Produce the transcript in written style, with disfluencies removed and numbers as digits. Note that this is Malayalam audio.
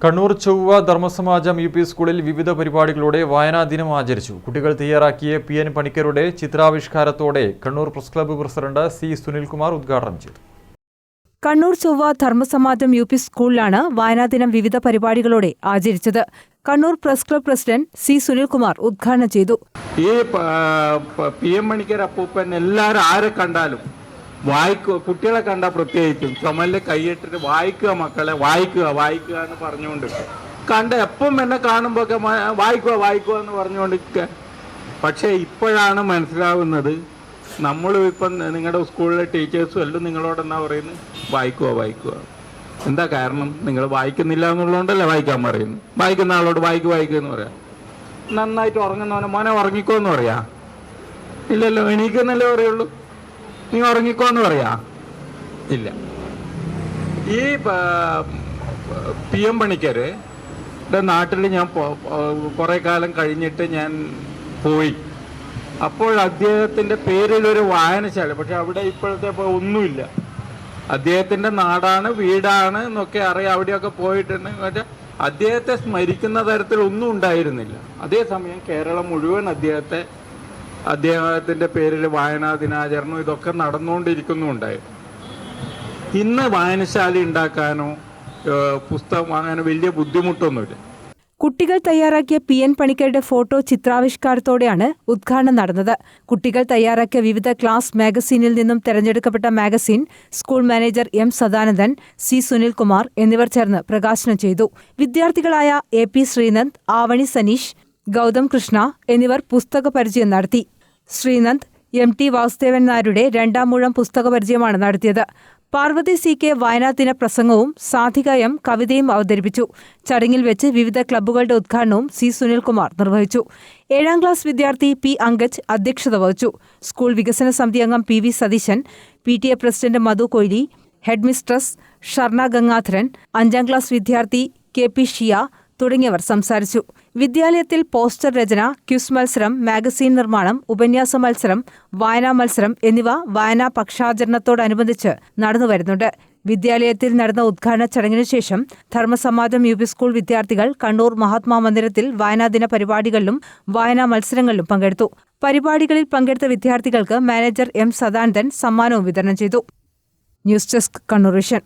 കണ്ണൂർ ചൊവ്വ ധർമ്മസമാജം യു പി സ്കൂളിൽ വിവിധ പരിപാടികളോടെ വായനാ ദിനം ആചരിച്ചു. കുട്ടികൾ തയ്യാറാക്കിയ PN പണിക്കരുടെ ചിത്രാവിഷ്കാരത്തോടെ Kannur press club president C. Sunilkumar ഉദ്ഘാടനം ചെയ്തു. കണ്ണൂർ ചൊവ്വ ധർമ്മസമാജം യു പി സ്കൂളിലാണ് വായനാ ദിനം വിവിധ പരിപാടികളോടെ ആചരിച്ചത്. Kannur press club president C. Sunilkumar ഉദ്ഘാടനം ചെയ്തു. ഈ PM പണിക്കർ അപ്പൂപ്പൻ എല്ലാവരും ആരെ കണ്ടാലും വായിക്കുക, കുട്ടികളെ കണ്ടാൽ പ്രത്യേകിച്ചും ചുമലിൽ കൈയിട്ടിട്ട് വായിക്കുക, മക്കളെ വായിക്കുക വായിക്കുക എന്ന് പറഞ്ഞുകൊണ്ട് കണ്ട എപ്പം എന്നെ കാണുമ്പോൾ ഒക്കെ വായിക്കുക എന്ന് പറഞ്ഞുകൊണ്ട്. പക്ഷേ ഇപ്പോഴാണ് മനസ്സിലാവുന്നത്, നമ്മളും ഇപ്പം നിങ്ങളുടെ സ്കൂളിലെ ടീച്ചേഴ്സും എല്ലാം നിങ്ങളോട് എന്നാ പറയുന്നത്, വായിക്കുക. എന്താ കാരണം? നിങ്ങൾ വായിക്കുന്നില്ല എന്നുള്ളതുകൊണ്ടല്ലേ വായിക്കാൻ പറയുന്നു. വായിക്കുന്ന ആളോട് വായിക്കുക എന്ന് പറയാം. നന്നായിട്ട് ഉറങ്ങുന്നവനെ മോനെ ഉറങ്ങിക്കോ എന്ന് പറയാ? ഇല്ലല്ലോ, എണീക്കെന്നല്ലേ പറയുള്ളൂ. നീ ഉറങ്ങിക്കോ എന്ന് പറയാ? ഇല്ല. ഈ PM പണിക്കരുടെ നാട്ടിൽ ഞാൻ കുറേ കാലം കഴിഞ്ഞിട്ട് ഞാൻ പോയി. അപ്പോൾ അദ്ദേഹത്തിൻ്റെ പേരിലൊരു വായനശാല, പക്ഷെ അവിടെ ഇപ്പോഴത്തെ ഒന്നുമില്ല. അദ്ദേഹത്തിൻ്റെ നാടാണ്, വീടാണ് എന്നൊക്കെ അറിയാം. അവിടെയൊക്കെ പോയിട്ടുണ്ട്. പക്ഷെ അദ്ദേഹത്തെ സ്മരിക്കുന്ന തരത്തിൽ ഒന്നും ഉണ്ടായിരുന്നില്ല. അതേസമയം കേരളം മുഴുവൻ അദ്ദേഹത്തിൻ്റെ പേരിൽ വായനാ ദിനാചരണം ഇതൊക്കെ നടന്നുകൊണ്ടിരിക്കുന്നുണ്ടായിരുന്നു. ഇന്ന് വായനശാല ഉണ്ടാക്കാനോ പുസ്തകം വാങ്ങാനോ വലിയ ബുദ്ധിമുട്ടൊന്നുമില്ല. കുട്ടികൾ തയ്യാറാക്കിയ PN പണിക്കരുടെ ഫോട്ടോ ചിത്രാവിഷ്കാരത്തോടെയാണ് ഉദ്ഘാടനം നടന്നത്. കുട്ടികൾ തയ്യാറാക്കിയ വിവിധ ക്ലാസ് മാഗസീനിൽ നിന്നും തെരഞ്ഞെടുക്കപ്പെട്ട magazine school manager M. Sadanandan, C. Sunilkumar എന്നിവർ ചേർന്ന് പ്രകാശനം ചെയ്തു. വിദ്യാർത്ഥികളായ AP ശ്രീനന്ദ്, ആവണി സനീഷ്, ഗൗതം കൃഷ്ണ എന്നിവർ പുസ്തക പരിചയം നടത്തി. ശ്രീനന്ദ് MT വാസുദേവൻ നായരുടെ രണ്ടാം മൂഴം പുസ്തക പരിചയമാണ് നടത്തിയത്. പാർവതി CK വായനാദിന പ്രസംഗവും സാധിക M കവിതയും അവതരിപ്പിച്ചു. ചടങ്ങിൽ വെച്ച് വിവിധ ക്ലബ്ബുകളുടെ ഉദ്ഘാടനവും C. സുനിൽകുമാർ നിർവഹിച്ചു. 7ാം ക്ലാസ് വിദ്യാർത്ഥി P. അങ്കജ് അധ്യക്ഷത വഹിച്ചു. സ്കൂൾ വികസന സമിതി അംഗം PV Satheesan, PTA president Madhu Koyli, head mistress Sharna Gangadharan, 5ാം ക്ലാസ് വിദ്യാർത്ഥി KP ഷിയ തുടങ്ങിയവർ സംസാരിച്ചു. വിദ്യാലയത്തിൽ പോസ്റ്റർ രചന, ക്വിസ് മത്സരം, മാഗസീൻ നിർമ്മാണം, ഉപന്യാസ മത്സരം, വായനാ മത്സരം എന്നിവ വായനാ പക്ഷാചരണത്തോടനുബന്ധിച്ച് നടന്നുവരുന്നുണ്ട്. വിദ്യാലയത്തിൽ നടന്ന ഉദ്ഘാടന ചടങ്ങിനു ശേഷം ധർമ്മസമാജം UP സ്കൂൾ വിദ്യാർത്ഥികൾ കണ്ണൂർ മഹാത്മാ മന്ദിരത്തിൽ വായനാദിന പരിപാടികളിലും വായനാ മത്സരങ്ങളിലും പങ്കെടുത്തു. പരിപാടികളിൽ പങ്കെടുത്ത വിദ്യാർത്ഥികൾക്ക് മാനേജർ M. സദാനന്ദൻ സമ്മാനവും വിതരണം ചെയ്തു. News desk, Kannur vision.